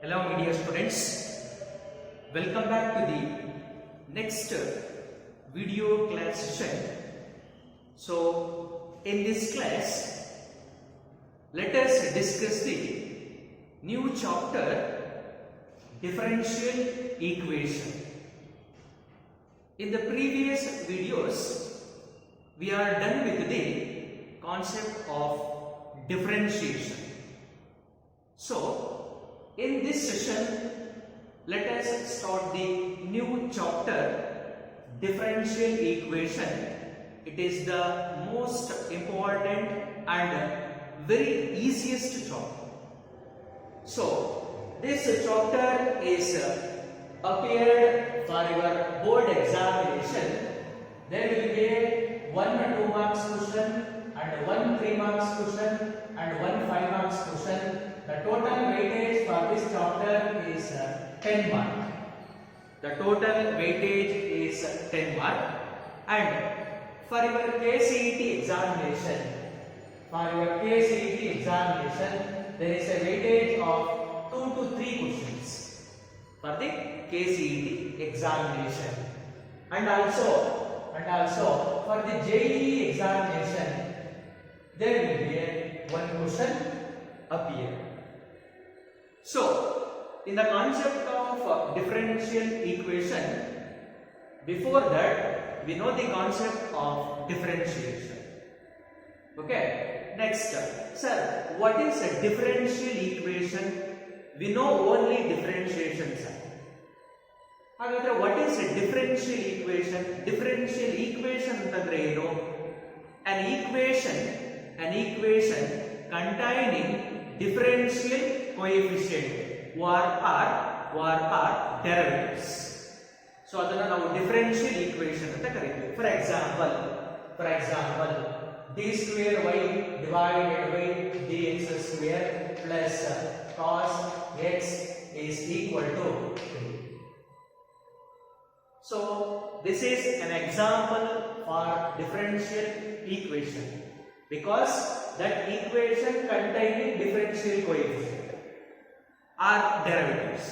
Hello my dear students, welcome back to the next video class session. So in this class, let us discuss the new chapter differential equation. In the previous videos, we are done with the concept of differentiation. So in this session, let us start the new chapter, differential equation. It is the most important and very easiest chapter. So this chapter is appeared for your board examination. There will be one 2 marks question and one 3 marks question and one 5 marks question. The total weightage for this chapter is 10 mark. The total weightage is 10 mark. And for your KCET examination, there is a weightage of 2 to 3 questions for the KCET examination. And also for the JEE examination, there will be a one question appear. So, in the concept of differential equation, before that, we know the concept of differentiation. Okay. Next, sir, what is a differential equation? We know only differentiation, sir. However, what is a differential equation? Differential equation ಅಂತಂದ್ರೆ ಏನು? An equation containing differential coefficient or derivatives. So ಅದನ್ನ ನಾವು differential equation ಅಂತ ಕರೀತೀವಿ. For example, d square y divided by dx square plus cos x is equal to 3. So this is an example for differential equation because that equation containing differential coefficient or derivatives.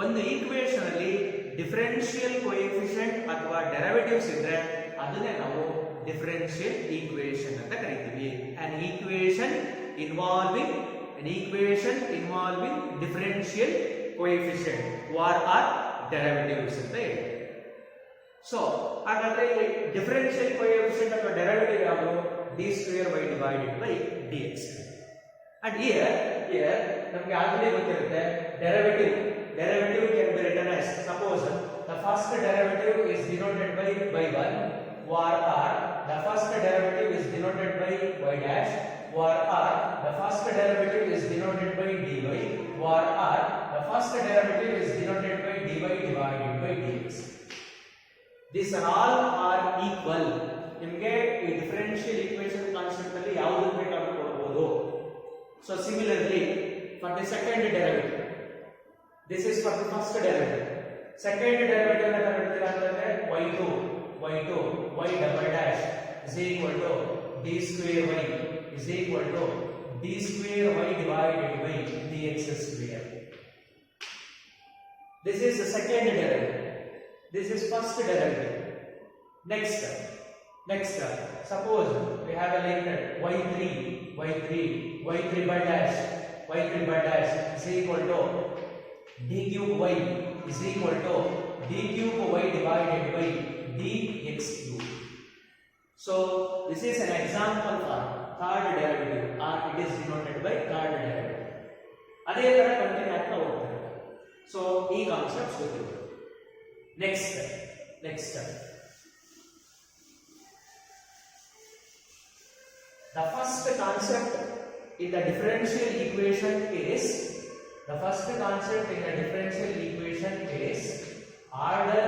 ಒಂದು equation ಅಲ್ಲಿ differential coefficient ಅಥವಾ derivatives ಇದ್ರೆ ಅದನ್ನೇ ನಾವು differential equation ಅಂತ ಕರೀತೀವಿ. An equation involving differential coefficient or derivatives ಅಂತ ಹೇಳ್ತೀವಿ. So ಹಾಗಾದ್ರೆ differential coefficient ಅಥವಾ derivative ಯಾವುದು? d square y divided by dx. And here ನಮಗೆ ಆಲ್ರೆಡಿ ಗೊತ್ತಿರುತ್ತೆ derivative can be written as, suppose the first derivative is denoted by y1 or the first derivative is denoted by y dash or the first derivative is denoted by dy or the first derivative is denoted by dy divided by dx. These all are equal. ನಿಮಗೆ ಈ differential equation concept ಅಲ್ಲಿ ಯಾವುದು ಬೇಕಾದರೂ ಕೊಡಬಹುದು. So similarly for the second derivative, this is for the first derivative. Second derivative ಅನ್ನು ಕಂಡುಹಿಡಿತೀರಾ ಅಂತಂದ್ರೆ y double dash is equal to d square y is equal to d square y divided by dx square. This is the second derivative. This is first derivative. Next, suppose we have a limited y3 by dash is equal to d cube y is equal to d cube y divided by dx cube. So this is an example for third derivative, or it is denoted by third derivative. ಅದೇ ತರ continue ಆಗ್ತಾ ಹೋಗ್ತದೆ. So ಈ concepts ಗೊತ್ತಿದೆ. Next. The first concept in the differential equation is order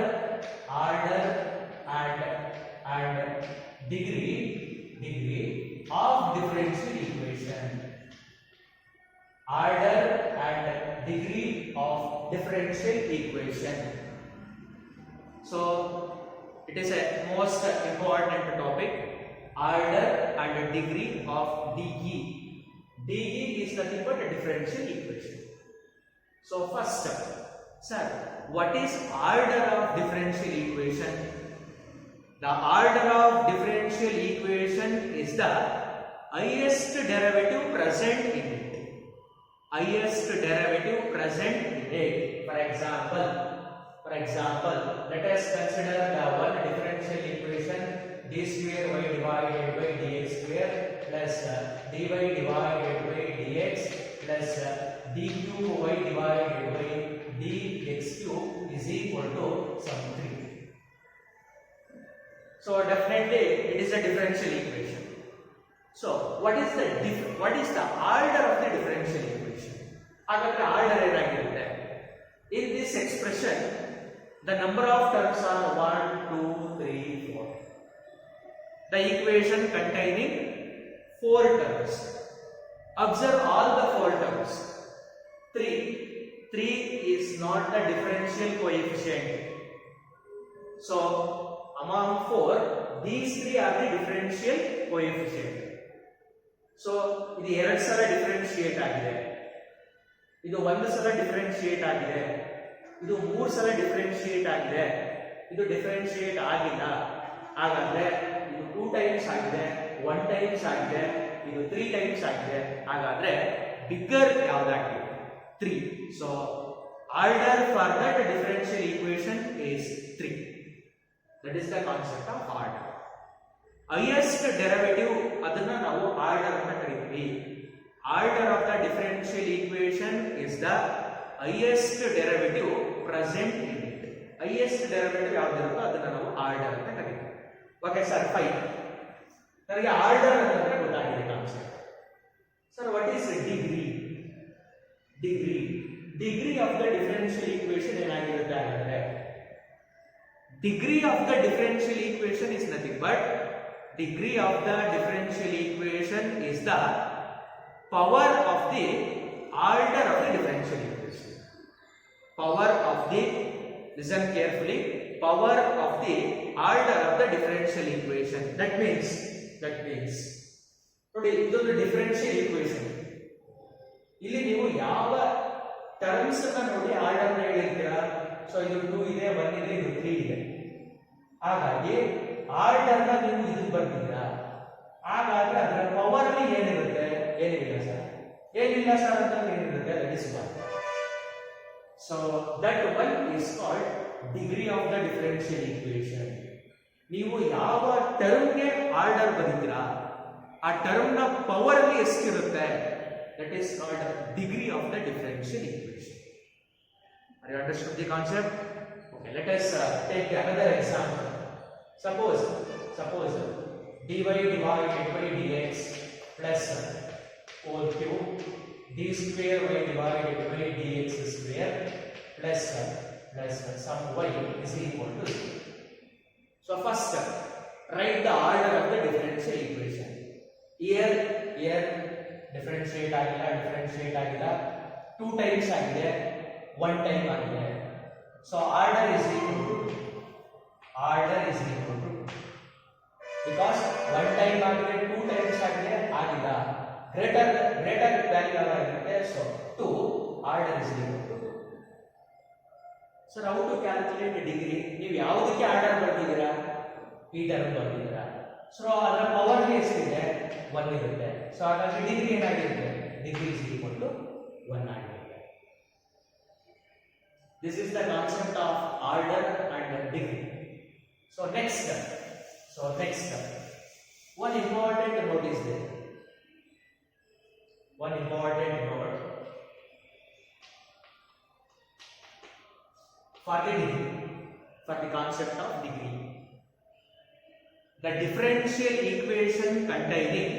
and degree of differential equation. Order and degree of differential equation. So it is a most important topic. Order and degree of DE. DE is nothing but a differential equation. So first, sir, what is order of differential equation? The order of differential equation is the highest derivative present in it. Highest derivative present in it. For example, let us consider the one differential equation d square y divided by dx square plus dy divided by dx plus dqy divided by dx cube is equal to some 3. So definitely it is a differential equation. So what is the order of the differential equation? Hagadre order enagirutte. In this expression, the number of terms are 1, 2, 3, 4. The equation containing 4 terms. Observe all the 4 terms. 3 is not the differential coefficient. So among 4, these 3 are the differential coefficient. So ಇದು 2 ಸಲ differentiate ಆಗಿದೆ, ಇದು 1 ಸಲ differentiate ಆಗಿದೆ, ಇದು 3 ಸಲ differentiate ಆಗಿದೆ, ಇದು ಡಿಫರೆನ್ಶಿಯೇಟ್ ಆಗಿಲ್ಲ. ಹಾಗಾದ್ರೆ ಇದು 2 ಟೈಮ್ಸ್ ಆಗಿದೆ, 1 ಟೈಮ್ಸ್ ಆಗಿದೆ, ಇದು 3 ಟೈಮ್ಸ್ ಆಗಿದೆ. ಹಾಗಾದ್ರೆ bigger ಯಾವ್ದಾಗಿದೆ? 3. So order for that differential equation is 3. That is the concept of order. Highest derivative adana ನಾವು order ಅಂತ ಕರೀತೀವಿ. Order of the differential equation is the highest derivative present in it. Highest derivative ಯಾವ್ದಿರುತ್ತೋ ಅದನ್ನ ನಾವು order ಅಂತ ಕರೀತೀವಿ. Okay sir, fine. ನನಗೆ order ಅಂತಂದ್ರೆ ಗೊತ್ತಾಗಿದೆ concept. Sir, what is degree of the differential equation ಏನಾಗಿರುತ್ತೆ ಹಾಗಾದ್ರೆ? Degree of the differential equation is nothing but degree of the differential equation is the power of the order of the differential equation. Power of the, listen carefully, power of the order of the differential equation. That means ನೋಡಿ, ಇದೊಂದು differential equation. ಇಲ್ಲಿ ನೀವು ಯಾವ terms ಅನ್ನ ನೋಡಿ order ನ ಹೇಳಿರ್ತೀರಾ. So ಇದು 2 ಇದೆ, 1 ಇದೆ, ಇದು 3 ಇದೆ. ಹಾಗಾಗಿ ಆರ್ಡರ್ ನ ನೀವು ಇದಕ್ಕೆ ಬರ್ತಿದ್ದೀರಾ. ಹಾಗಾದ್ರೆ ಅದರ ಪವರ್ ಅಲ್ಲಿ ಏನಿರುತ್ತೆ? ಏನಿಲ್ಲ ಸರ್ ಅಂತ ಏನಿರುತ್ತೆ? That is 1. So that 1 is called degree of the differential equation. ನೀವು ಯಾವ ಟರ್ಮ್ಗೆ ಆರ್ಡರ್ ಬರೀತೀರಾ ಆ ಟರ್ಮ್ ನ ಪವರ್ ಅಲ್ಲಿ ಎಷ್ಟಿರುತ್ತೆ? That is called degree of the differential equation. Are you understood the concept? Okay, let us take another example. Suppose dy divided by dx plus whole cube d square y divided by dx square plus some y is equal to 0. So first, write the order of the differential equation. Here differentiate agila 2 times agide, 1 time agide. So order is equal to because 1 time agide, 2 times agide agila, greater value ಆಗಿರುತ್ತೆ. So 2, order is equal to 2. So how to calculate degree? ನೀವು ಯಾವುದಕ್ಕೆ order ಬರ್ತಿದ್ದೀರಾ? ಈ term ಬರ್ತಿದ್ದೀರಾ. So ಅದರ power ಎಷ್ಟಿದೆ? 1 ಇರುತ್ತೆ. So ಹಾಗಾಗಿ degree ಏನಾಗಿರುತ್ತೆ? Degree is equal to 1 ಆಗಿರುತ್ತೆ. This is the concept of order and degree. So next, one important note is there. One important note for the degree, for the concept of degree. The differential equation containing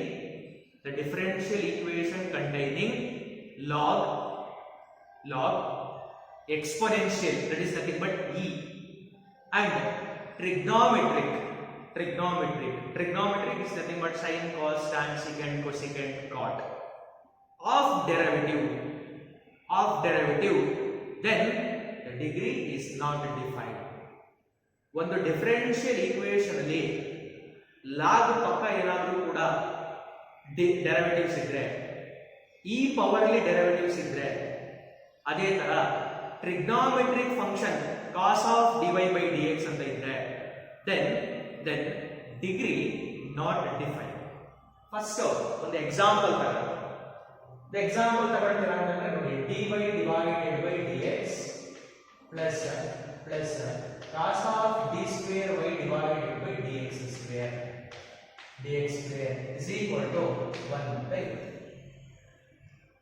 log exponential, that is nothing but e, and trigonometric is nothing but sin, cos, tan, secant, cosecant, cot of derivative, then the degree is not defined. ಒಂದು differential equation ಅಲ್ಲಿ log ಪಕ್ಕ ಏನಾದರೂ ಕೂಡ derivatives ಇದ್ರೆ, ಈ power ಅಲ್ಲಿ derivatives ಇದ್ರೆ ಅದೇ ತರ trigonometric function cos of dy by dx ಅಂತ ಇದ್ರೆ then degree not define. First ಒಂದು ಎಕ್ಸಾಂಪಲ್ ತಗೊಳ್ಳಿ. ಎಕ್ಸಾಂಪಲ್ ತಗೊಳ್ತೀರಾ ಅಂತಂದ್ರೆ ನೋಡಿ dy divided by dx plus cos of d square y divided by dx square is equal to 1 by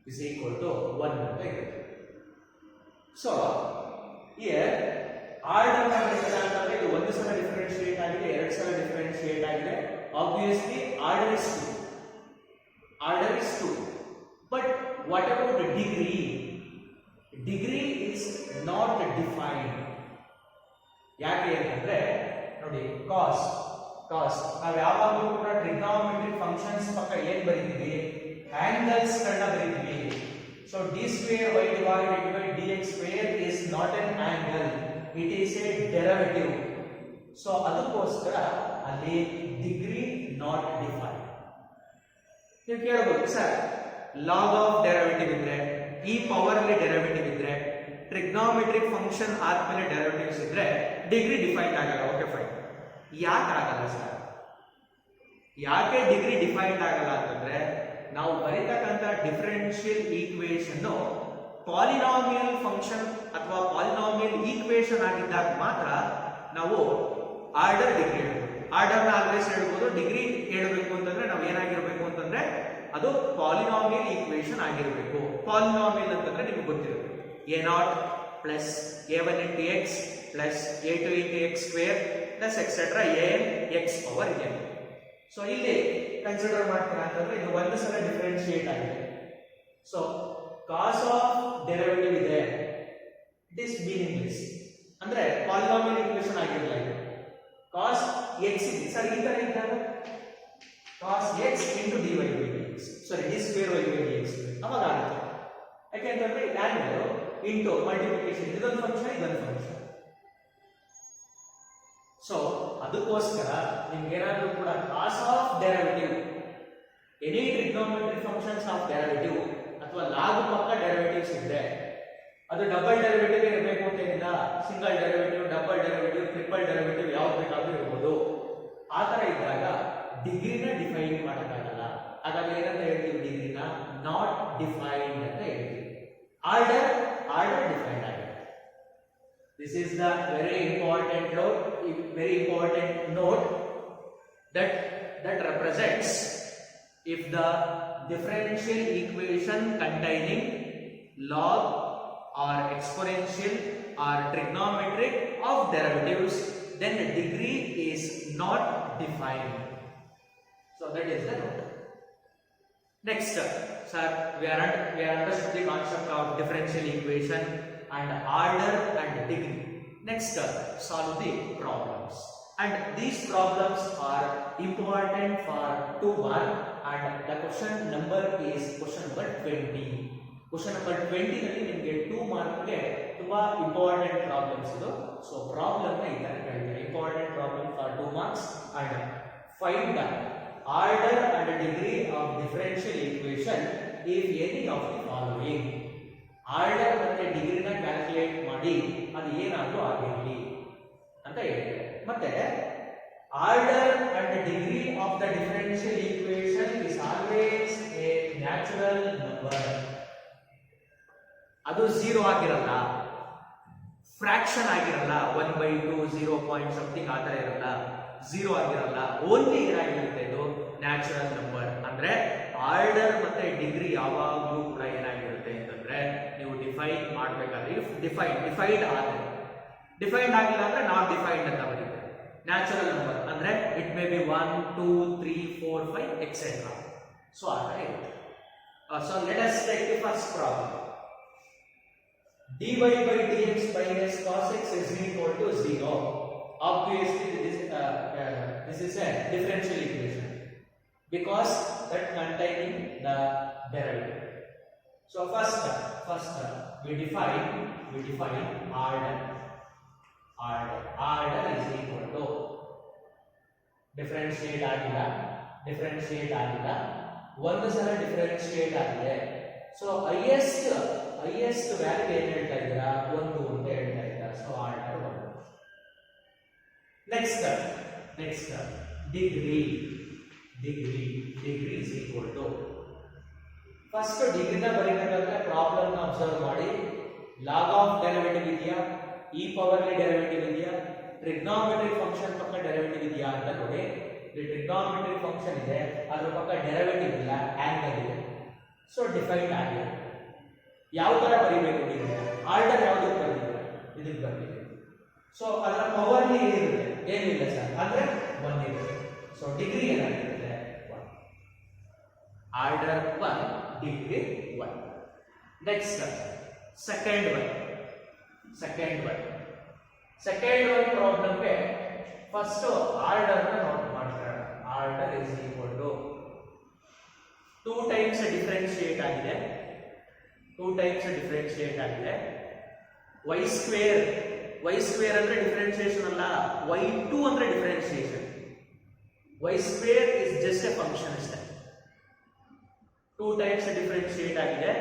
is equal to 1 by. So here order ಅಂತಂದ್ರೆ ಇದು ಒಂದು ಸಲ differentiate ಆಗಿದೆ, ಎರಡು ಸಲ ಡಿಫರೆನ್ಶಿಯೇಟ್ ಆಗಿದೆ. Obviously order is 2. But what about the degree? Degree is not defined. ಯಾಕೆ ಅಂತಂದ್ರೆ ನೋಡಿ cos ನಾವು ಯಾವಾಗಲೂ ಕೂಡ ಟ್ರಿಗ್ನಾಮೆಟ್ರಿಕ್ ಫಂಕ್ಷನ್ಸ್ ಪಕ್ಕ ಏನ್ ಬರೀತೀವಿ, ಆಂಗಲ್ಸ್ ಗಳನ್ನ ಬರೀತೀವಿ. So d square y divided by dx square is not an angle, it is a derivative. So ಅದಕ್ಕೋಸ್ಕರ ಅಲ್ಲಿ ಡಿಗ್ರಿ ನಾಟ್ ಡಿಫೈನ್. ನೀವು ಕೇಳಬಹುದು ಸರ್ ಲಾಗ್ ಆಫ್ ಡೆರಿವೇಟಿವ್ ಇದ್ರೆ, ಈ ಪವರ್ ಅಲ್ಲಿ ಡೆರಿವೇಟಿವ್ ಇದ್ರೆ, ಟ್ರಿಗ್ನಾಮೆಟ್ರಿಕ್ ಫಂಕ್ಷನ್ ಆದ್ಮೇಲೆ ಡೆರಿವೇಟಿವ್ಸ್ ಇದ್ರೆ ಡಿಗ್ರಿ ಡಿಫೈನ್ ಆಗಲ್ಲ. Okay fine. ಯಾಕೆ ಆಗಲ್ಲ ಸರ್? ಯಾಕೆ ಡಿಗ್ರಿ ಡಿಫೈನ್ ಆಗಲ್ಲ ಅಂತಂದ್ರೆ ನಾವು ಬರೀತಕ್ಕಂಥ ಡಿಫರೆನ್ಷಿಯಲ್ ಈಕ್ವೇಶನ್ ಪಾಲಿನಾಮಿಯಲ್ ಫಂಕ್ಷನ್ ಅಥವಾ ಪಾಲಿನಾಮಿಯಲ್ ಈಕ್ವೇಶನ್ ಆಗಿದ್ದಾಗ ಮಾತ್ರ ನಾವು ಆರ್ಡರ್ ಡಿಗ್ರಿ ಹೇಳ್ಬೋದು. ಆರ್ಡರ್ನ ಆಲ್ವೇಸ್ ಹೇಳ್ಬೋದು. ಡಿಗ್ರಿ ಹೇಳಬೇಕು ಅಂತಂದ್ರೆ ನಾವು ಏನಾಗಿರ್ಬೇಕು ಅಂತಂದ್ರೆ ಅದು ಪಾಲಿನಾಮಿಯಲ್ ಈಕ್ವೇಶನ್ ಆಗಿರಬೇಕು. ಪಾಲಿನಾಮಿಯಲ್ ಅಂತಂದ್ರೆ ನಿಮಗೆ ಗೊತ್ತಿರುತ್ತೆ a0 plus a1 into x plus a2 into x square plus etcetera an x power n. So ಇಲ್ಲಿ ಕನ್ಸಿಡರ್ ಮಾಡ್ತೀರಾ ಅಂತಂದ್ರೆ ಇದು ಒಂದು ಸಲ ಡಿಫರೆನ್ಶಿಯೇಟ್ ಆಗಿದೆ. ಸೊ ಕಾಸ್ ಆಫ್ ಡೆರಿವೇಟಿವ್ ಇದೆ, ಇಟ್ ಇಸ್ ಮೀನಿಂಗ್ಲೆಸ್. ಅಂದ್ರೆ ಪಾಲಿನಾಮಿಯಲ್ ಈಕ್ವೇಶನ್ ಆಗಿರಲ್ಲ ಇದು. ಕಾಸ್ x ಇದೆ ಸರ್, ಈ ತರ ಇದ್ದಾಗ ಕಾಸ್ x into dy by dx, sorry d square y by dx ಅವಾಗ ಆಗುತ್ತೆ. ಯಾಕೆಂತಂದ್ರೆ ಆಂಗಲ್ ಇಂಟು ಮಲ್ಟಿಪ್ಲಿಕೇಶನ್, ಇದೊಂದು ಫಂಕ್ಷನ್ ಇದೊಂದು ಫಂಕ್ಷನ್. ಸೊ ಅದಕ್ಕೋಸ್ಕರ ನಿಮ್ಗೆ ಏನಾದ್ರೂ ಕೂಡ cos of derivative, any trigonometric functions of derivative ಅಥವಾ ಲಾಗ್ ಪಕ್ಕ ಡೆರಿವೇಟಿವ್ಸ್ ಇದ್ರೆ ಅದು ಡಬಲ್ ಡೆರಿವೇಟಿವ್ ಇರಬೇಕು ಅಂತ ಏನಿಲ್ಲ. Single derivative, double derivative, triple derivative ಯಾವ್ದು ಬೇಕಾದ್ರೂ ಇರ್ಬೋದು. ಆ ತರ ಇದ್ದಾಗ ಡಿಗ್ರಿನ ಡಿಫೈನ್ ಮಾಡೋಕ್ಕಾಗಲ್ಲ. ಹಾಗಾಗಿ ಏನಂತ ಹೇಳ್ತೀವಿ, ಡಿಗ್ರಿನ ನಾಟ್ ಡಿಫೈನ್ಡ್ ಅಂತ ಹೇಳ್ತೀವಿ. ಆರ್ಡರ್ ಡಿಫೈನ್ಡ್ ಆಗಿದೆ. This is the very important note that represents if the differential equation containing log or exponential or trigonometric of derivatives, then the degree is not defined. So that is the note. Next, sir, we are understood the concept of differential equation and order and degree. Next, solve the problems. And these problems are important for 2 marks, and the question number is question number 20. Question number 20 ನಲ್ಲಿ ನಿಮಗೆ 2 ಮಾರ್ಕ್ಗೆ ತುಂಬಾ important problems ಇದು. So problem ನ ಈ ತರ ಕೇಳಿದ್ದಾರೆ, important problem for 2 marks. And find the order and degree of differential equation if any of the following. Order ಮತ್ತೆ ಡಿಗ್ರಿನ calculate ಮಾಡಿ ಅದು ಏನಾದರೂ ಆಗಿರಲಿ ಅಂತ ಹೇಳಿದೆ. ಮತ್ತೆ order and degree of the differential equation is always A natural number. ಅದು 0 ಆಗಿರಲ್ಲ, ಫ್ರಾಕ್ಷನ್ ಆಗಿರಲ್ಲ, 1/2 0 ಪಾಯಿಂಟ್ ಸಮಥಿಂಗ್ ಆ ಥರ ಇರಲ್ಲ, 0 ಆಗಿರಲ್ಲ. ಓನ್ಲಿ ಏನಾಗಿರುತ್ತೆ, ಇದು ನ್ಯಾಚುರಲ್ ನಂಬರ್. ಅಂದ್ರೆ ಆರ್ಡರ್ ಮತ್ತೆ ಡಿಗ್ರಿ ಯಾವಾಗಲೂ ಕೂಡ ಏನಾಗಿರುತ್ತೆ ಅಂತಂದ್ರೆ ನೀವು ಡಿಫೈನ್ ಮಾಡಬೇಕಾದ್ರೆ ಡಿಫೈನ್ಡ್ ಆದರೆ, ಡಿಫೈನ್ಡ್ ಆಗಿಲ್ಲ ಅಂದ್ರೆ ನಾಟ್ ಡಿಫೈನ್ಡ್ ಅಂತ ಬರೀತಾರೆ. ನ್ಯಾಚುರಲ್ ನಂಬರ್ ಅಂದ್ರೆ it may be 1 2 3 4 5 etcetera. So ಆ ಥರ ಇರುತ್ತೆ. So let us take the first problem. dy by dx minus cos x is equal to 0. Obviously this is a differential equation because that containing the derivative. So first we define order is equal to differentiate ಆಗಿಲ್ಲ, ಒಂದು ಸಲ differentiate ಆಗಿದೆ. So highest highest value ಏನು ಹೇಳ್ತಾ ಇದ್ದೀರಾ 1 ಅಂತ ಹೇಳ್ತಾ ಇದ್ದೀರಾ. So order 1. Next degree is equal to first ಡಿಗ್ರಿನ ಬರೀಬೇಕಾದ್ರೆ ಪ್ರಾಬ್ಲಮ್ ನ ಅಬ್ಸರ್ವ್ ಮಾಡಿ. ಲಾಗ್ ಆಫ್ ಡೆರಿವೇಟಿವ್ ಇದೆಯಾ, ಇ ಪವರ್ ಲಿ ಡೆರಿವೇಟಿವ್ ಇದೆಯಾ, ಟ್ರಿಗ್ನೋಮೆಟ್ರಿಕ್ ಫಂಕ್ಷನ್ ಪಕ್ಕ ಡೆರಿವೇಟಿವ್ ಇದೆಯಾ ಅಂತ ನೋಡಿ. ಇಲ್ಲಿ ಟ್ರಿಗ್ನೋಮೆಟ್ರಿಕ್ ಫಂಕ್ಷನ್ ಇದೆ, ಅದ್ರ ಪಕ್ಕ ಡೆರಿವೇಟಿವ್ ಇಲ್ಲ, ಆಂಗಲ್ ಇದೆ. ಸೊ ಡಿಫೈನ್ಡ್ ಆಗಿದೆ. ಯಾವ ತರ ಬರೀಬೇಕು ಡಿಗ್ರಿ? ಆರ್ಡರ್ ಯಾವುದಕ್ಕೆ ಬರೆದಿದೆ? ಇದಕ್ಕೆ ಬರೆದಿದೆ. ಸೊ ಅದರ ಪವರ್ ಲಿ ಏನಿರುತ್ತೆ? ಏನಿಲ್ಲ ಸರ್, ಅಂದ್ರೆ 1 ಇರುತ್ತೆ. ಸೊ ಡಿಗ್ರಿ ಏನಾಗಿರುತ್ತೆ? 1. Order 1, degree 1. Next second one ಪ್ರಾಬ್ಲಮ್ಗೆ ಫಸ್ಟ್ ಆರ್ಡರ್ ನೋಟ್ ಮಾಡ್ತಾರೆ. Order is equal to 2 times differentiate ಆಗಿದೆ. y ಸ್ಕ್ವೇರ್ ಅಂದ್ರೆ ಡಿಫರೆನ್ಶಿಯೇಷನ್ ಅಲ್ಲ, y2 ಅಂದ್ರೆ differentiation. y square is just a function ಅಷ್ಟೇ. 2 ಟೈಮ್ಸ್ ಡಿಫರೆನ್ಶಿಯೇಟ್ ಆಗಿದೆ,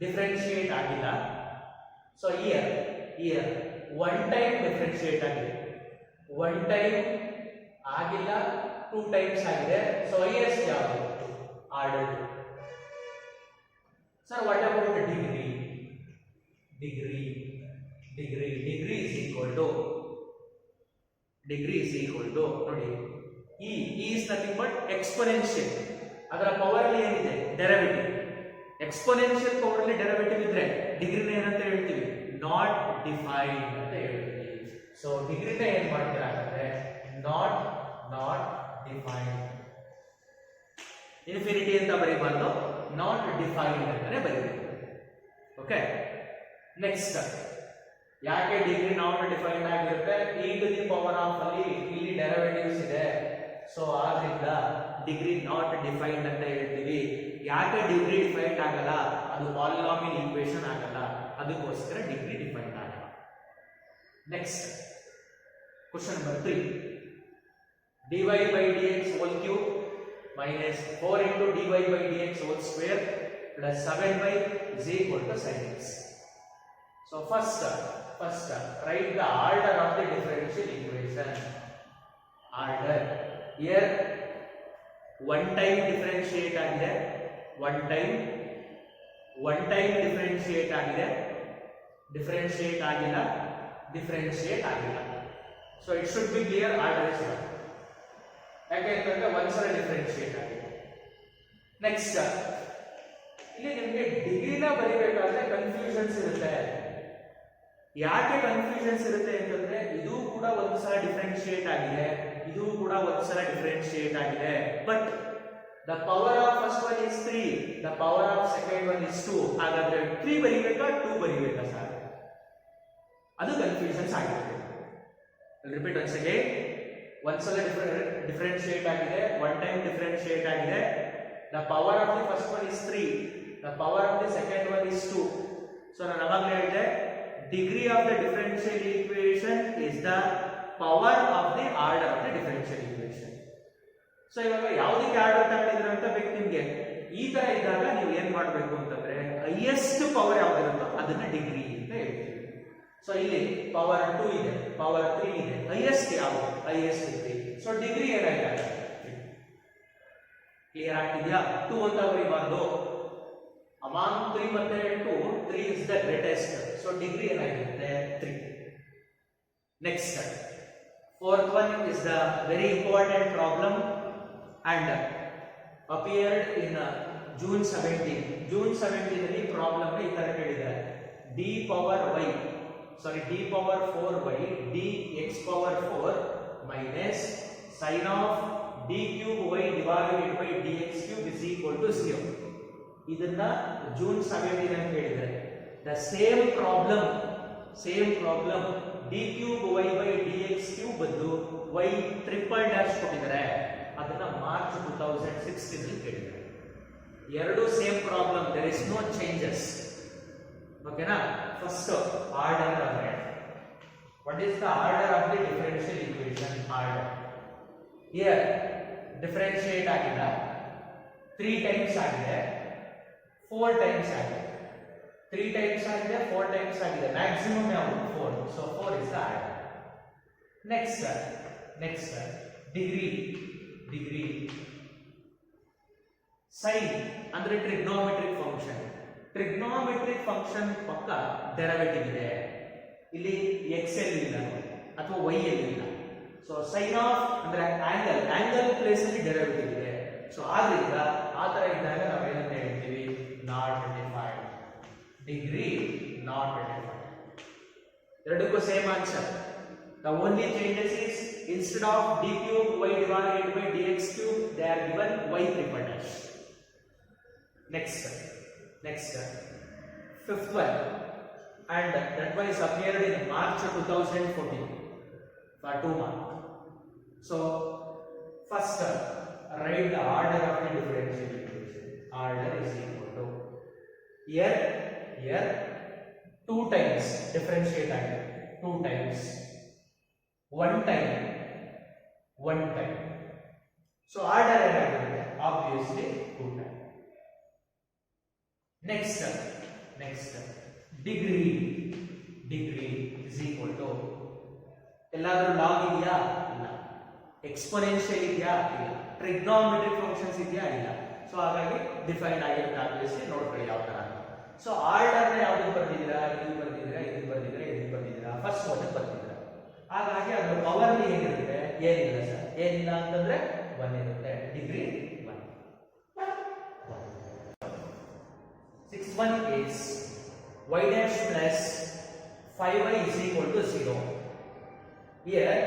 ಡಿಫರೆನ್ಶಿಯೇಟ್ ಆಗಿಲ್ಲ. ಸೊ ಹಿಯರ್ 1 ಟೈಮ್ ಡಿಫರೆನ್ಶಿಯೇಟ್ ಆಗಿದೆ, 1 ಟೈಮ್ ಆಗಿಲ್ಲ, 2 ಟೈಮ್ಸ್ ಆಗಿದೆ. ಸೊ ಹೈಯೆಸ್ಟ್ ಯಾವುದು? Order 2. Sir what about degree is equal to ನೋಡಿ, e is nothing but exponential. ಅದರ power ಅಲ್ಲಿ ಏನಿದೆ? ಡೆರಿವೇಟಿವ್. ಎಕ್ಸ್ಪೋನೆನ್ಷಿಯಲ್ ಪವರ್ ಅಲ್ಲಿ ಡೆರಿವೇಟಿವ್ ಇದ್ರೆ ಡಿಗ್ರಿನ ಏನಂತ ಹೇಳ್ತೀವಿ? ನಾಟ್ ಡಿಫೈನ್ಡ್ ಅಂತ ಹೇಳ್ತೀವಿ. ಸೊ ಡಿಗ್ರಿನ ಏನ್ ಮಾಡ್ತೀರಾ ಅಂದ್ರೆ ನಾಟ್ ಡಿಫೈನ್ಡ್. ಇನ್ಫಿನಿಟಿ ಅಂತ ಬರೀಬಾರ್ದು, ನಾಟ್ ಡಿಫೈನ್ಡ್ ಅಂತಾನೆ ಬರೀಬೇಕು. ಓಕೆ, ನೆಕ್ಸ್ಟ್ ಯಾಕೆ ಡಿಗ್ರಿ ನಾಟ್ ಡಿಫೈನ್ಡ್ ಆಗಿರುತ್ತೆ? e to the power of ಅಲ್ಲಿ ಇಲ್ಲಿ ಡೆರಿವೇಟಿವ್ಸ್ ಇದೆ. ಸೊ ಆದ್ರಿಂದ ಡಿಗ್ರಿ ನಾಟ್ ಡಿಫೈನ್ಡ್ ಅಂತ ಹೇಳ್ತೀವಿ. ಯಾಕೆ ಡಿಗ್ರಿ ಡಿಫೈನ್ಡ್ ಆಗಲ್ಲ? ಅದು ಪಾಲಿನಾಮಿಯಲ್ ಈಕ್ವೇಷನ್ ಆಗಲ್ಲ, ಅದಕ್ಕೋಸ್ಕರ ಡಿಗ್ರಿ ಡಿಫೈನ್ಡ್ ಆಗಲ್ಲ. Next question number 3. dy by dx whole cube minus 4 into dy by dx whole square plus 7y is equal to sin x. So first write the order of the differential equation. Order here 1 time differentiate ಆಗಿದೆ, 1 time differentiate ಆಗಿದೆ, differentiate ಆಗಿಲ್ಲ. So it should be clear order is 1. ಯಾಕೆಂತಂದ್ರೆ ಒಂದ್ಸಲ differentiate ಆಗಿದೆ. Next ಇಲ್ಲಿ ನಿಮಗೆ ಡಿಗ್ರಿನ ಬರೀಬೇಕಾದ್ರೆ confusions ಇರುತ್ತೆ. ಯಾಕೆ ಕನ್ಫ್ಯೂಷನ್ಸ್ ಇರುತ್ತೆ ಅಂತಂದ್ರೆ ಇದು ಕೂಡ ಒಂದ್ಸಲ ಡಿಫರೆನ್ಶಿಯೇಟ್ ಆಗಿದೆ, ಇದು ಕೂಡ ಒಂದ್ಸಲ ಡಿಫರೆನ್ಶಿಯೇಟ್ ಆಗಿದೆ. But the power of first one is 3, the power of second one is 2. ಹಾಗಾದ್ರೆ 3 ಬರೀಬೇಕಾ 2 ಬರೀಬೇಕಾ ಸರ್? ಅದು ಕನ್ಫ್ಯೂಷನ್ಸ್ ಆಗಿರುತ್ತೆ. Repeat once again. ಒಂದ್ಸಲ ಡಿಫರೆನ್ಶಿಯೇಟ್ ಆಗಿದೆ, 1 ಟೈಮ್ ಡಿಫರೆನ್ಶಿಯೇಟ್ ಆಗಿದೆ. The power of the first one is 3, the power of the second one is 2. So ನಾನು ಅವಾಗಲೇ ಹೇಳಿದೆ, degree of the differential equation is the power of the order of the differential equation. So ಇವಾಗ ಯಾವುದಕ್ಕೆ order ತಗೊಂಡಿದ್ರು ಅಂತ ಬೇಕು ನಿಮ್ಗೆ. ಈ ತರ ಇದ್ದಾಗ ನೀವು ಏನ್ ಮಾಡಬೇಕು ಅಂತಂದ್ರೆ ಹೈಯೆಸ್ಟ್ ಪವರ್ ಯಾವ್ದಿರುತ್ತೋ ಅದನ್ನ ಡಿಗ್ರಿ ಅಂತ ಹೇಳ್ತೀವಿ. ಸೊ ಇಲ್ಲಿ ಪವರ್ 2 ಇದೆ, ಪವರ್ 3 ಇದೆ, ಹೈಯೆಸ್ಟ್ ಯಾವುದು? ಹೈಯೆಸ್ಟ್ 3. ಸೊ ಡಿಗ್ರಿ ಏನಾಗಿದೆ? ಕ್ಲಿಯರ್ ಆಗ್ತಿದ್ಯಾ? 2 ಅಂತ ಬರೀಬಾರ್ದು. ಅಮಾಂಗ್ 3 ಮತ್ತೆ 2, 3 is the greatest. So degree ಏನಾಗಿರುತ್ತೆ? 3. Next fourth one is the very important problem and appeared in June 17. June 17 ಅಲ್ಲಿ ಪ್ರಾಬ್ಲಮ್ ಈ ತರ ಕೇಳಿದ್ದಾರೆ. d power 4y dx power 4 minus sin of d cube y divided by dx cube is equal to 0. ಇದನ್ನ June 17 ಅಂತ ಹೇಳಿದ್ದಾರೆ. The same problem d cube y by dx cube ಬದಲು y triple dash ಕೊಟ್ಟಿದ್ದಾರೆ. ಅದನ್ನ March 2016 ಅಲ್ಲಿ ಕೇಳಿದ್ದಾರೆ. ಎರಡು same problem, there is no changes. ಓಕೆನಾ? ಫಸ್ಟ್ ಆರ್ಡರ್ ಅಂದ್ರೆ what is the order of the differential equation? Order here differentiate ಆಗಿಲ್ಲ, 3 times ಆಗಿದೆ, 4 ಟೈಮ್ಸ್ ಆಗಿದೆ. 3 times ಆಗಿದೆ 4 times ಆಗಿದೆ maximum ಯಾವುದು 4 so 4 is the answer. next degree sin ಅಂದ್ರೆ trigonometric function ಪಕ್ಕ ಡೆರಿವೇಟಿವ್ ಇದೆ ಇಲ್ಲಿ x ಇಲ್ಲ ಅಥವಾ y ಇಲ್ಲ ಸೊ sin ಆಫ್ ಅಂದ್ರೆ ಆಂಗಲ್ ಪ್ಲೇಸ್ ಅಲ್ಲಿ ಡೆರಿವೇಟಿವ್ ಇದೆ ಸೊ ಆದ್ರಿಂದ ಆ ತರ ಇದ್ದಾಗ ನಾವು ಏನಂತ ಹೇಳ್ತೀವಿ not defined degree not defined ಎರಡಕ್ಕೂ same answer the only changes is instead of d cube y divided by dx cube they are given y triple dash. Next fifth one and that one is appeared in March 2014 for 2 marks. So first write the order of the differential equation. Order is equal to here 2 times differentiate again 2 times 1 time so order ಏನಾಗುತ್ತೆ obviously 2 time. next degree is equal to ಎಲ್ಲಾದರೂ log ಇದೆಯಾ ಇಲ್ಲ exponential ಇದೆಯಾ ಇಲ್ಲ trigonometric functions ಇದೆಯಾ ಇಲ್ಲ so ಹಾಗಾಗಿ define ಆಗಿರೋ ಕ್ಯಾಲ್ಕುಲೇಷನ್ ನೋಡ್ಕೊಳ್ಳಿ ಯಾವ ತರ ಸೊ ಆರ್ಡರ್ ನ ಯಾವುದು ಬರ್ತಿದ್ದೀರಾ ಇದು ಬರ್ತಿದ್ದೀರಾ ಫಸ್ಟ್ ಒನ್ ಬರ್ತಿದ್ದೀರಾ ಹಾಗಾಗಿ ಅದರ ಪವರ್ ಏನಿರುತ್ತೆ ಏನಿಲ್ಲ ಸರ್ ಏನಿಲ್ಲ ಅಂತಂದ್ರೆ 1 ಇರುತ್ತೆ degree 1. 6th one is y dash plus 5y is equal to 0. Here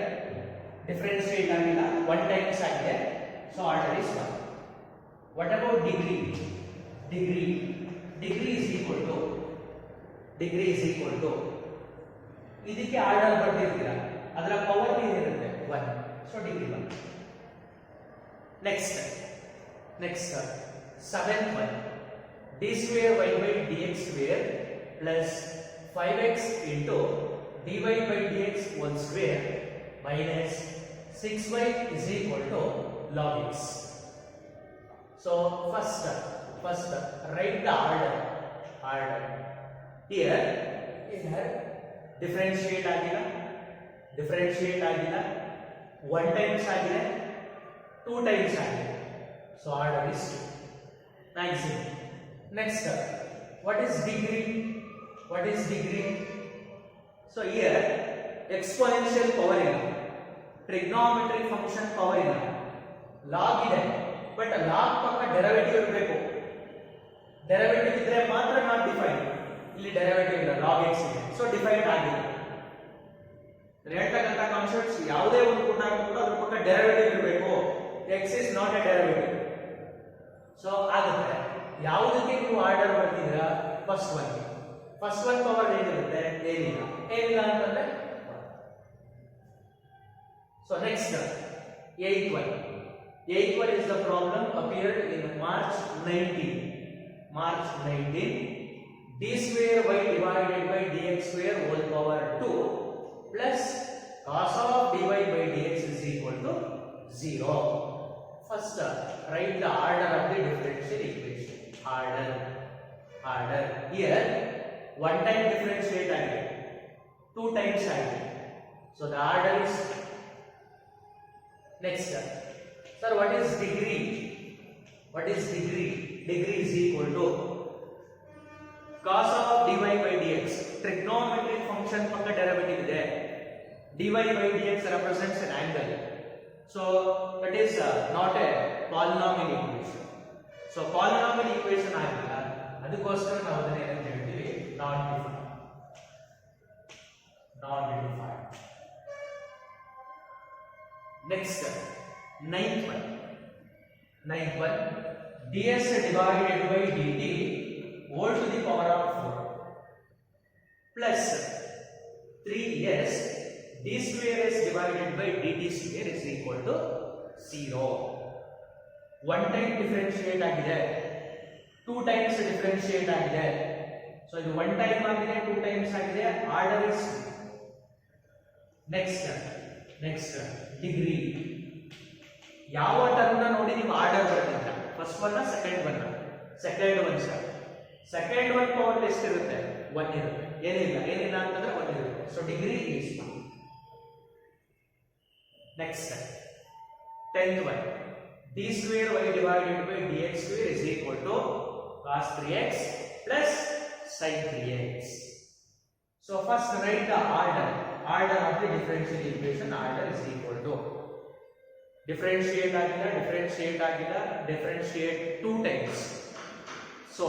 differentiate ಆಗಿಲ್ಲ 1 times ಆಗಿದೆ so order is 1. What about degree is equal to ಇದಕ್ಕೆ ಆರ್ಡರ್ ಬರ್ತಿರ್ತೀರಾ ಅದರ ಪವರ್ ಏನಿರುತ್ತೆ 1 so degree 1. next 7th one d square y by dx square plus 5x into dy by dx whole square minus 6y is equal to log x. So first write the order here differentiate ಆಗಿಲ್ಲ 1 times ಆಗಿದೆ 2 times ಆಗಿದೆ so order is 2. maximum. Next what is degree so here exponential power ಇಲ್ಲ trigonometric function power ಇಲ್ಲ log ಇದೆ but log ಪಕ್ಕ derivative ಇರಬೇಕು derivative ಇದ್ರೆ ಮಾತ್ರ ನಾಟ್ ಡಿಫೈನ್ಡ್ ಇಲ್ಲಿ ಡೆರಿವೇಟಿವ್ ಇಲ್ಲ log x ಇದೆ ಸೊ ಡಿಫೈನ್ಡ್ ಆಗಿಲ್ಲ ಹೇಳ್ತಕ್ಕಂಥ ಕಾನ್ಸೆಪ್ಟ್ಸ್ ಯಾವುದೇ ಒಂದು ಕೂಡ ಅದ್ರ ಪಕ್ಕ ಡೆರಿವೇಟಿವ್ ಇರಬೇಕು x is not a derivative so ಆಗುತ್ತೆ ಯಾವುದಕ್ಕೆ ನೀವು ಆರ್ಡರ್ ಬರ್ತಿದ್ದೀರಾ ಫಸ್ಟ್ ಒನ್ ಪವರ್ ಏನಿರುತ್ತೆ ಏನಿಲ್ಲ ಅಂತಂದ್ರೆ so next 8th one is the problem appeared in March 19 d square y divided by dx square whole power 2 plus cos of dy by dx is equal to 0. First write the order of the differential equation. Order here 1 time differentiate agide 2 times agide so the order is next sir what is degree is equal to cos of dy by dx trigonometric function pakka derivative ide dy by dx represents an angle so that is not a polynomial equation so polynomial equation ಆಗಿಲ್ಲ ಅದಕ್ಕೋಸ್ಕರ ನಾವು ಅದನ್ನ ಏನಂತ ಹೇಳ್ತೀವಿ not defined. Next 9th one ds divided by dt whole to the power of 4 plus 3s d square is divided by dt square is equal to 0. 1 time differentiate ಆಗಿದೆ 2 times differentiate ಆಗಿದೆ so ಇದು 1 time ಆಗಿದೆ 2 times ಆಗಿದೆ order is next degree ಯಾವ term ನ ನೋಡಿ ನೀವು order ಬರ್ತಿಲ್ಲ first one second one sir second one power ಎಷ್ಟು ಇರುತ್ತೆ? 1 ಇರುತ್ತೆ. ಏನಿಲ್ಲ ಅಂತಂದ್ರೆ 1 ಇರುತ್ತೆ. So degree is 1. Next 10th one, d square y divided by dx square is equal to cos 3x plus sin 3x. So first write the order of the differential equation. Order is equal to differentiate two times. So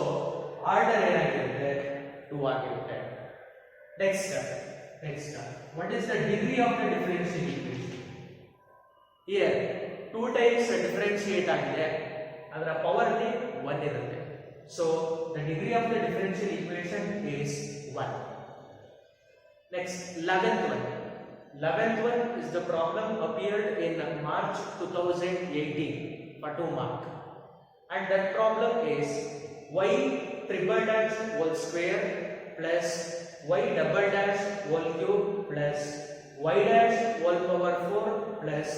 order ಏನಾಗಿರುತ್ತೆ? 2 ಆಗಿರುತ್ತೆ. Next, what is the degree of the differential equation? Here 2 times differentiate ಆಗಿದೆ, ಅದರ power ಅಲ್ಲಿ 1 ಇರುತ್ತೆ. So the degree of the differential equation is 1. Next, 11th one is the problem appeared in March 2018 for 2 marks, and that problem is y triple dash whole square plus y double dash whole cube plus y dash whole power 4 plus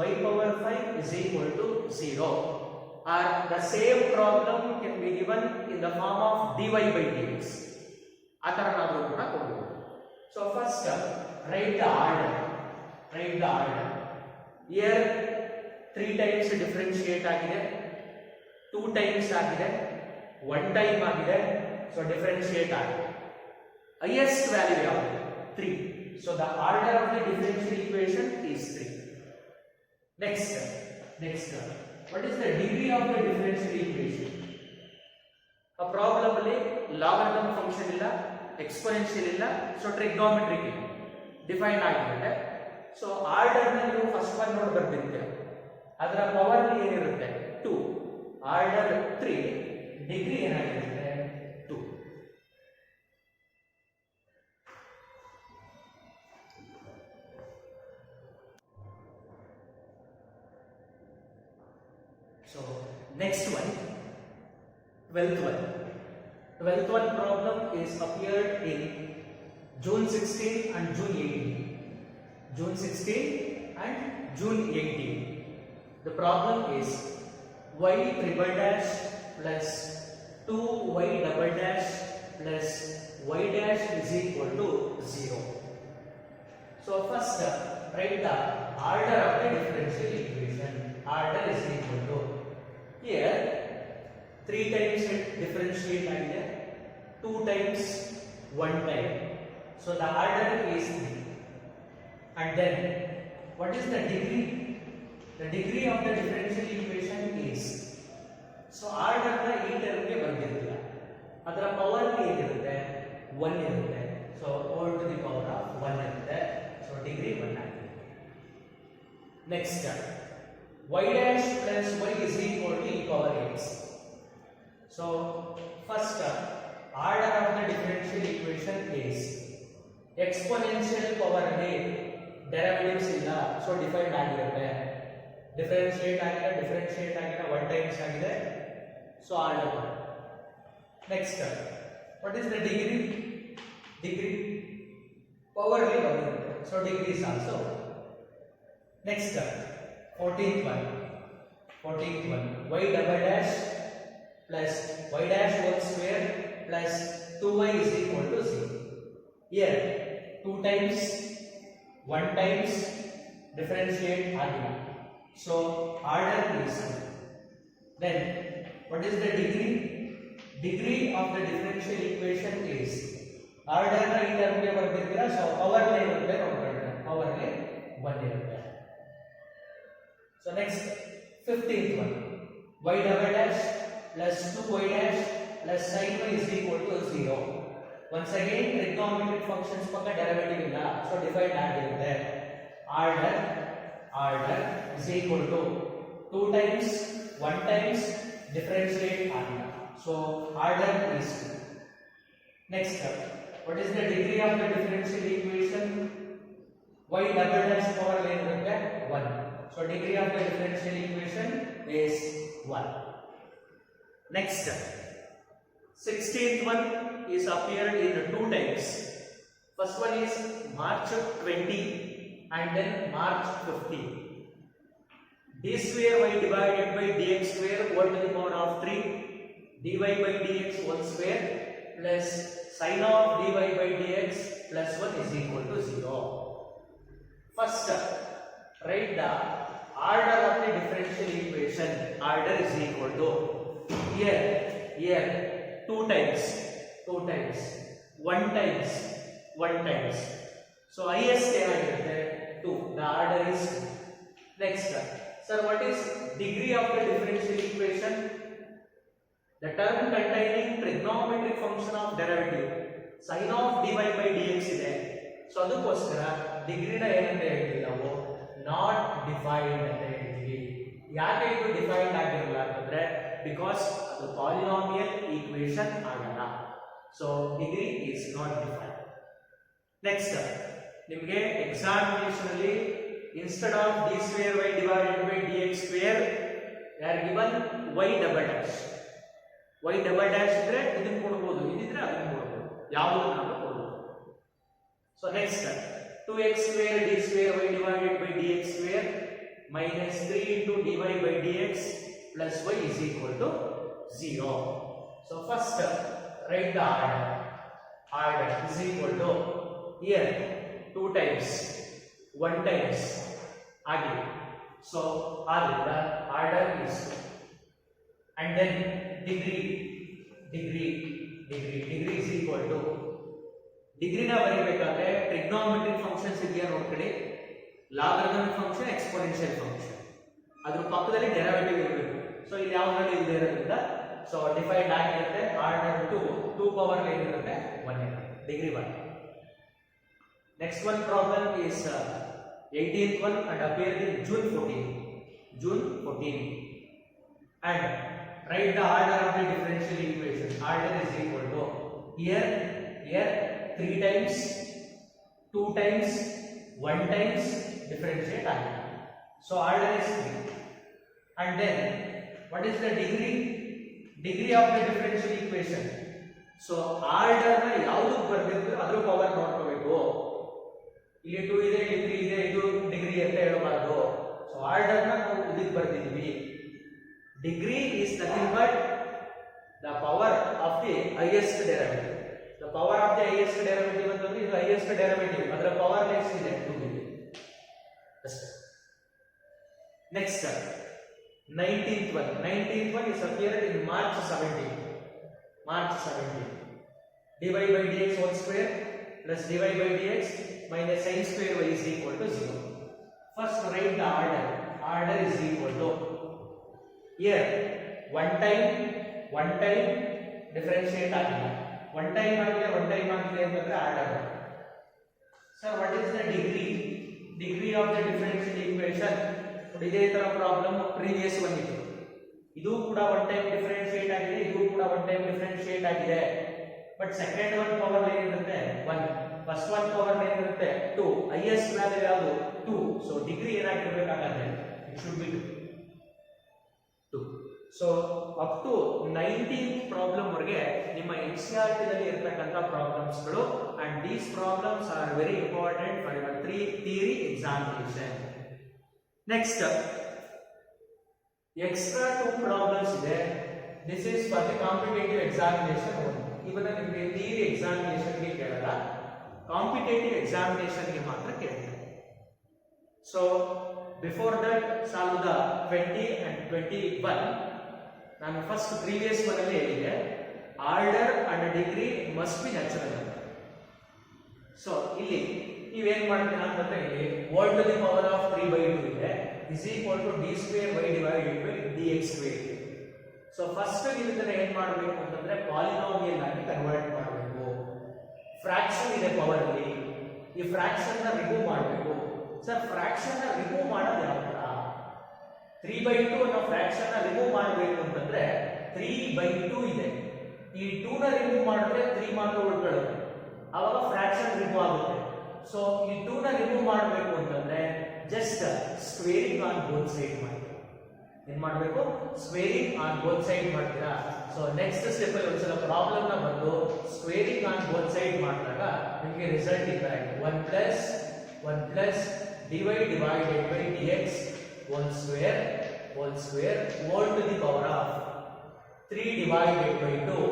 y power 5 is equal to 0, or the same problem can be given in the form of dy by dx. ಆತರ ನಾವು ಕೂಡ ಕೊಡಬಹುದು. So first write the order. Here 3 times differentiate ಆಗಿದೆ, 2 times ಆಗಿದೆ, 1 time ಆಗಿದೆ. So differentiate ಆಗಿದೆ. Highest value ಯಾವುದು? 3. So the order of the differential equation is 3. Next, what is the degree of the differential equation? A problem ಅಲ್ಲಿ logarithm function ಇಲ್ಲ, exponential ಇಲ್ಲ, so trigonometric define ಆಗಿರುತ್ತೆ. So order ನ ನೀವು first one ನೋಡಿ ಬರ್ತಿರ್ತೀರ, ಅದರ power ಏನಿರುತ್ತೆ? 2. ಆರ್ಡರ್ 3, ಡಿಗ್ರಿ ಏನಾಗಿರುತ್ತೆ? 2. So next one, 12th one problem is appeared in June 16 and June 18. The problem is y triple dash plus 2y double dash plus y dash is equal to 0. So first write the order of the differential equation. Order is equal to, here 3 times differentiate ಆಗಿದೆ, 2 times 1 time. So the order is 3. And then what is the degree? The degree of the differential equation is, so order ನ ಈ term ಗೆ ಬಂದಿರಲಿಲ್ಲ, ಅದರ power ಏನಿರುತ್ತೆ? 1 ಇರುತ್ತೆ. So whole to the power of 1 ಇರುತ್ತೆ. So degree 1 ಆಗಿದೆ. Next, y dash plus y is equal to e power x. So first order of the differential equation is exponential power ಅಲ್ಲಿ derivatives ಇಲ್ಲ, so defined ಆಗಿರುತ್ತೆ. differentiate ಆಗಿದೆ 1 times ಆಗಿದೆ, so order 1. Next, what is the degree? Power ಅಲ್ಲಿ ಬಂದಿರುತ್ತೆ, so degree is also. Next, 14th one, y double dash plus y dash whole square plus 2y is equal to 0. Here 2 times 1 times differentiate ಆಗಿಲ್ಲ, so order is 1. Then what is the degree? Degree of the differential equation is, order ನ ಈ term ಗೆ ಬರ್ತಿದ್ದೀರಾ, so power ನೇ ಇರುತ್ತೆ, power ನೇ 1 ಇರುತ್ತೆ. So next, 15th one, y double dash plus 2y dash plus sin y is equal to 0. Once again trigonometric functions ಪಕ್ಕ derivative ಇಲ್ಲ, so defined ಆಗಿರುತ್ತೆ. order is equal to 2 times 1 times differentiate ಆಗಿಲ್ಲ, so order is 2. Next, what is the degree of the differential equation? y double dash power ಏನಿರುತ್ತೆ? 1. So degree of the differential equation is 1. Next, 16th one is appeared in 2 times. First one is March 20 and then March 15. d square y divided by dx square whole to the power of 3 dy by dx whole square plus sin of dy by dx plus 1 is equal to 0. First, write the order of the differential equation. Order is equal to here 2 times 1 times. So highest ಏನಾಗಿರುತ್ತೆ 2. The order is 2. Next, sir, what is degree of the differential equation? The term containing trigonometric function of derivative sin of dy by dx ಇದೆ. So ಅದಕ್ಕೋಸ್ಕರ ಡಿಗ್ರಿನ ಏನಂತ ಹೇಳ್ತೀವಿ ನಾವು not defined ಅಂತ ಹೇಳ್ತೀವಿ. ಯಾಕೆ ಇದು ಡಿಫೈನ್ಡ್ ಆಗಿರಲ್ಲ ಅಂತಂದ್ರೆ ಬಿಕಾಸ್ ಅದು ಪಾಲಿನಾಮಿಯಲ್ ಈಕ್ವೇಷನ್ ಆಗಲ್ಲ. So degree is not defined. Next, ನಿಮಗೆ ಎಕ್ಸಾಮಿನೇಷನ್ ಅಲ್ಲಿ instead of d square y divided by dx square they are given y double dash. y double dash ಇದ್ರೆ ಇದನ್ನ ಕೊಡಬಹುದು, ಇದಿದ್ರೆ ಅದನ್ನ ಕೊಡಬಹುದು, ಯಾವುದನ್ನ ಕೊಡಬಹುದು. So next, 2x square d square y divided by dx square minus 3 into dy by dx plus y is equal to 0. So first write the order is equal to here 2 times 1 times again. So order is 2. And then degree is equal to degree na ಬರಿಬೇಕಾದ್ರೆ trigonometric functions ಇದೆಯಾ ನೋಡ್ಕೊಳ್ಳಿ. logarithmic function, exponential function, ಅದರ ಪಕ್ಕದಲ್ಲಿ derivative ಇರಬೇಕು. So ಇಲ್ಲಿ ಯಾವಾಗಲೂ ಇಲ್ಲದೆ ಇರೋದ್ರಿಂದ so defined ಆಗಿರುತ್ತೆ. ಆರ್ಡರ್ 2 ಪವರ್ ಏನಿರುತ್ತೆ 1 ಇರುತ್ತೆ, degree 1. Next one problem is 18th one and appeared in June 14. And write the order of the differential equation. Order is equal to here 3 times 2 times 1 times differentiate again. So order is 3. And then what is the degree of the differential equation? So order na ಯಾವುದು ಬರಬೇಕು ಅದರ power ನೋಡ್ಕೋಬೇಕು. ಇಲ್ಲಿ 2 ಇದೆ, ಇಲ್ಲಿ 3 ಇದೆ, ಇದು degree ಅಂತ ಹೇಳಬಾರದು. ಸೊ ಆರ್ಡರ್ ನ ನಾವು ಇದಕ್ಕೆ ಬರ್ತಿದ್ವಿ. Degree is nothing but the power of the highest derivative. The power of the highest derivative ಅಂತಂದ್ರೆ ಇದು ಹೈಯೆಸ್ಟ್ ಡೆರಿವೇಟಿವ್, ಅದರ ಪವರ್ ಎಷ್ಟಿದೆ 2 ಇದೆ ಅಷ್ಟೇ. Next 19th one is appeared in March 17. dy by dx whole square plus dy by dx minus sin square y is equal to 0. First write the order is equal to here 1 time differentiate ಆಗಿಲ್ಲ, 1 time ಆಗಿದೆ ಅಂತಂದ್ರೆ order. Sir what is the degree of the differential equation? ಇದೇ ತರ problem previous one ಇತ್ತು. ಇದು ಕೂಡ 1 time differentiate ಆಗಿದೆ, ಇದು ಕೂಡ 1 ಟೈಮ್ ಡಿಫರೆನ್ಷಿಯೇಟ್ ಆಗಿದೆ. ಬಟ್ ಸೆಕೆಂಡ್ ಒನ್ ಪವರ್ ಏನಿರುತ್ತೆ 1, ಫಸ್ಟ್ ಒನ್ ಪವರ್ ಏನಿರುತ್ತೆ 2, ಹೈಯೆಸ್ಟ್ ವ್ಯಾಲ್ಯೂ ಯಾವುದು 2. ಸೊ ಡಿಗ್ರಿ ಏನಾಗಿರಬೇಕಾಗುತ್ತೆ it should be 2. So up to 19th problem ವರೆಗೆ ನಿಮ್ಮ NCERT ದಲ್ಲಿ ಇರತಕ್ಕಂತ ಪ್ರಾಬ್ಲಮ್ಸ್ ಗಳು, and these problems are very important for your theory examination. Next extra 2 problems ಇದೆ. This is for the competitive examination only. ಇವನ್ನ ನಿಮಗೆ theory examination ಗೆ ಕೇಳಲ್ಲ, ಕಾಂಪಿಟೇಟಿವ್ ಎಕ್ಸಾಮಿನೇಷನ್ ಗೆ ಮಾತ್ರ ಕೇಳ್ತಾರೆ. So before that solve the 20 and 21. ನಾನು ಫಸ್ಟ್ ಪ್ರೀವಿಯಸ್ ಒನ್ ಅಲ್ಲಿ ಹೇಳಿದೆ order and degree must be natural ಅಂತ. ಸೊ ಇಲ್ಲಿ ನೀವೇನ್ ಮಾಡ್ತೀರಾ ಅಂತಂದ್ರೆ ಇಲ್ಲಿ whole to the power of 3/2 ಇದೆ is equal to d square y divided by dx square. So first ಇದನ್ನ ಏನ್ ಮಾಡಬೇಕು ಅಂತಂದ್ರೆ ಪಾಲಿನಾಮಿಯಲ್ ಆಗಿ ಕನ್ವರ್ಟ್ ಮಾಡಬೇಕು. ಫ್ರಾಕ್ಷನ್ ಇದೆ ಪವರ್ ಅಲ್ಲಿ, ಈ ಫ್ರಾಕ್ಷನ್ ನ ರಿಮೂವ್ ಮಾಡಬೇಕು. ಸರ್ ಫ್ರಾಕ್ಷನ್ ನ ರಿಮೂವ್ ಮಾಡೋದು ಯಾವ ತರ? 3/2 ಅನ್ನೋ ಫ್ರಾಕ್ಷನ್ ನ ರಿಮೂವ್ ಮಾಡಬೇಕು ಅಂತಂದ್ರೆ 3/2 ಇದೆ, ಈ 2 ನ ರಿಮೂವ್ ಮಾಡಿದ್ರೆ 3 ಮಾತ್ರ ಉಳ್ಕೊಳ್ಳುತ್ತೆ, ಆವಾಗ ಫ್ರಾಕ್ಷನ್ ರಿಮೂವ್ ಆಗುತ್ತೆ. ಸೊ ಈ 2 ನ ರಿಮೂವ್ ಮಾಡಬೇಕು ಅಂತಂದ್ರೆ just squaring on both side ಮಾಡಿ. ಏನ್ ಮಾಡಬೇಕು? ಸ್ಕ್ವೇರಿಂಗ್ ಆನ್ ಬೋತ್ ಸೈಡ್ ಮಾಡ್ತೀರಾ. ಸೊ ನೆಕ್ಸ್ಟ್ ಸ್ಟೆಪ್ ಅಲ್ಲಿ ಒಂದ್ಸಲ ಪ್ರಾಬ್ಲಮ್ ನ ಬಂದು ಸ್ಕ್ವೇರಿಂಗ್ ಆನ್ ಬೋತ್ ಸೈಡ್ ಮಾಡಿದಾಗ ನಿಮಗೆ ರಿಸಲ್ಟ್ ಇದೆ 1 plus dy divided by dx whole square whole to the power of 3 divided by 2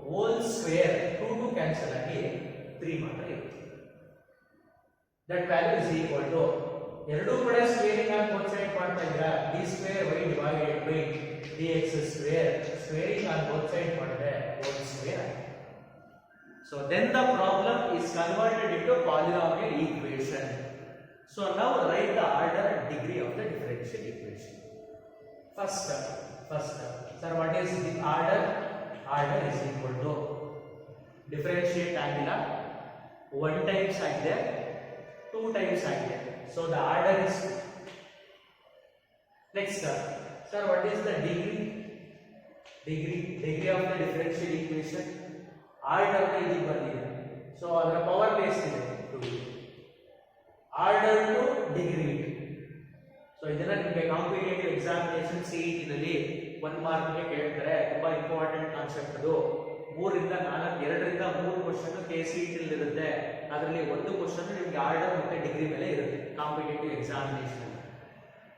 whole square 2 cancel ಆಗಿ 3 ಮಾತ್ರ ಇರುತ್ತೆ. That value is equal to ಎರಡೂ ಕಡೆ ಸ್ಕ್ವೇರಿಂಗ್ ಆಗಿ ಬೋತ್ ಸೈಡ್ ಮಾಡ್ತಾ ಇದ್ದೀರಾ d square y divided by dx square squaring ಆಗಿ both side ಮಾಡಿದ್ರೆ whole square. So then the problem is converted into polynomial equation. So now write the order and degree of the differential equation. First step. Sir, what is the order? Order is equal to differentiate ಆಗಿಲ್ಲ 1 times ಆಗಿದೆ 2 times ಆಗಿದೆ. So the order is next step. Sir, what is the degree? Degree of the differential equation. Order ಇಲ್ಲಿ ಬಂದಿದೆ. So ಅದರ power base ಇದೆ 2. Order to degree. So ಇದನ್ನ ನಿಮಗೆ competitive examination CET ನಲ್ಲಿ 1 ಮಾರ್ಕ್ ಗೆ ಕೇಳ್ತಾರೆ. ತುಂಬಾ ಇಂಪಾರ್ಟೆಂಟ್ ಕಾನ್ಸೆಪ್ಟ್ ಅದು. 2 ರಿಂದ 3 ಕ್ವೆಶ್ಚನ್ KCET ನಲ್ಲಿ ಇರುತ್ತೆ. ಅದರಲ್ಲಿ ಒಂದು ಕ್ವೆಶ್ಚನ್ ನಿಮಗೆ ಆರ್ಡರ್ ಮತ್ತೆ ಡಿಗ್ರಿ ಮೇಲೆ ಇರುತ್ತೆ ಕಾಂಪಿಟೇಟಿವ್ ಎಕ್ಸಾಮಿನೇಷನ್.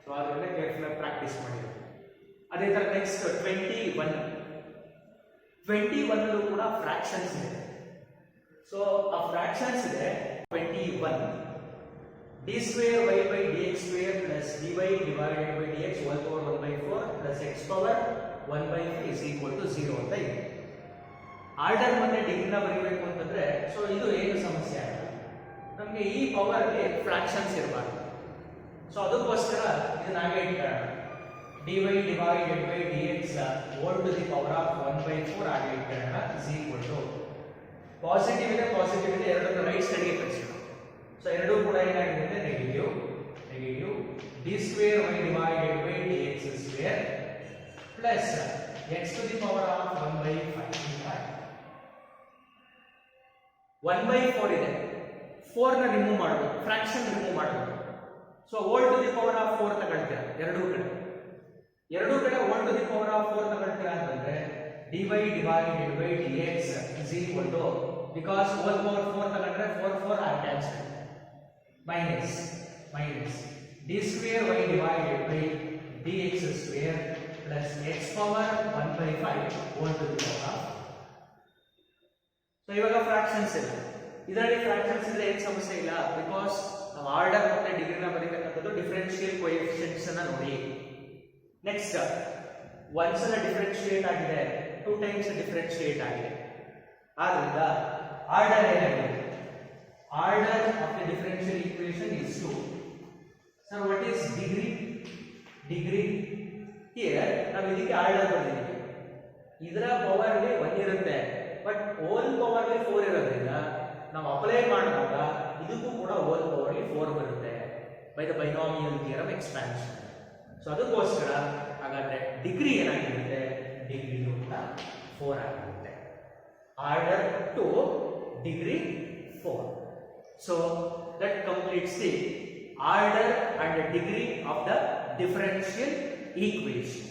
ಸೊ ಅದನ್ನ ಕೇರ್ಫುಲ್ ಆಗಿ ಪ್ರಾಕ್ಟೀಸ್ ಮಾಡಿ. ಅದೇ ತರ ನೆಕ್ಸ್ಟ್ 21 ಅಲ್ಲೂ ಕೂಡ ಫ್ರಾಕ್ಷನ್ಸ್ ಇದೆ. ಸೊ ಆ ಫ್ರಾಕ್ಷನ್ಸ್ ಇದೆ 21 d square y by dx square plus dy divided by dx whole power 1 by 4 plus x power 1 by 3 is equal to 0 ಅಂತ ಇದೆ. ಆರ್ಡರ್ ಮತ್ತೆ ಡಿಗ್ರಿನ ಬರೀಬೇಕು ಅಂತಂದ್ರೆ ಸೊ ಇದು ಏನು ಸಮಸ್ಯೆ ಆಗಲ್ಲ. ನಮಗೆ ಈ ಪವರ್ ಗೆ ಫ್ರಾಕ್ಷನ್ಸ್ ಇರಬಾರ್ದು. ಸೊ ಅದಕ್ಕೋಸ್ಕರ ಇದನ್ನ ಹಾಗೆ ಇಟ್ಕೊಳ್ಳೋಣ. dy divided by dx whole to the power of 1 by 4 ಹಾಗೆ ಇಟ್ಕೊಳ್ಳೋಣ is equal to ಪಾಸಿಟಿವ್ ಇದೆ ಎರಡನ್ನು ರೈಟ್ ಸೈಡ್ಗೆ ಕಳಿಸೋಣ. ಸೊ ಎರಡೂ ಕೂಡ ಏನಾಗಿದೆ negative d square y divided by dx square plus x to the power of 1 by 5 1 by 4 ಇದೆ. 4 ನ ರಿಮೂವ್ ಮಾಡಬೇಕು, ಫ್ರಾಕ್ಷನ್ ರಿಮೂವ್ ಮಾಡಬೇಕು. So whole to the power of 4 ತಗೊಳ್ತೀರಾ ಎರಡೂ ಕಡೆ whole to the power of 4 ತಗೊಳ್ತೀರಾ ಅಂತಂದ್ರೆ dy divided by dx is equal to because whole power 4 ತಗೊಂಡ್ರೆ 4 are cancelled minus d square y divided by dx square plus x power 1 by 5 whole to the power of. So ಇವಾಗ fractions ಇಲ್ಲ. ಇದರಲ್ಲಿ fractions ಇದ್ರೆ ಏನು ಸಮಸ್ಯೆ ಇಲ್ಲ because ನಾವು order ಮತ್ತೆ ಡಿಗ್ರಿನ ಬರೀಬೇಕಂತದ್ದು ಡಿಫರೆನ್ಷಿಯಲ್ ಕೋಎಫಿಷಿಯೆಂಟ್ಸ್ ಅನ್ನ ನೋಡಿ. ನೆಕ್ಸ್ಟ್ ಒಂದ್ಸಲ ಡಿಫರೆನ್ಶಿಯೇಟ್ ಆಗಿದೆ 2 ಟೈಮ್ಸ್ ಡಿಫರೆನ್ಶಿಯೇಟ್ ಆಗಿದೆ. ಆದ್ರಿಂದ ಆರ್ಡರ್ ಏನಾಗಿದೆ? Order of the differential equation is 2. Sir what is degree here ನಾವು ಇದಕ್ಕೆ ಆರ್ಡರ್ ಬಂದಿದ್ದೀವಿ. ಇದರ ಪವರ್ ಗೆ 1 ಇರುತ್ತೆ ಬಟ್ ಹೋಲ್ ಪವರ್ ಗೆ 4 ಇರೋದ್ರಿಂದ ನಾವು ಅಪ್ಲೈ ಮಾಡಿದಾಗ ಇದಕ್ಕೂ ಕೂಡ ಹೋಲ್ ಪವರ್ ಗೆ 4 ಬರುತ್ತೆ by the binomial theorem expansion. So ಅದಕ್ಕೋಸ್ಕರ ಹಾಗಾದ್ರೆ ಡಿಗ್ರಿ ಏನಾಗಿರುತ್ತೆ? ಡಿಗ್ರಿ ಕೂಡ 4 ಆಗಿರುತ್ತೆ. Order to degree 4. So that completes the order and degree of the differential equation.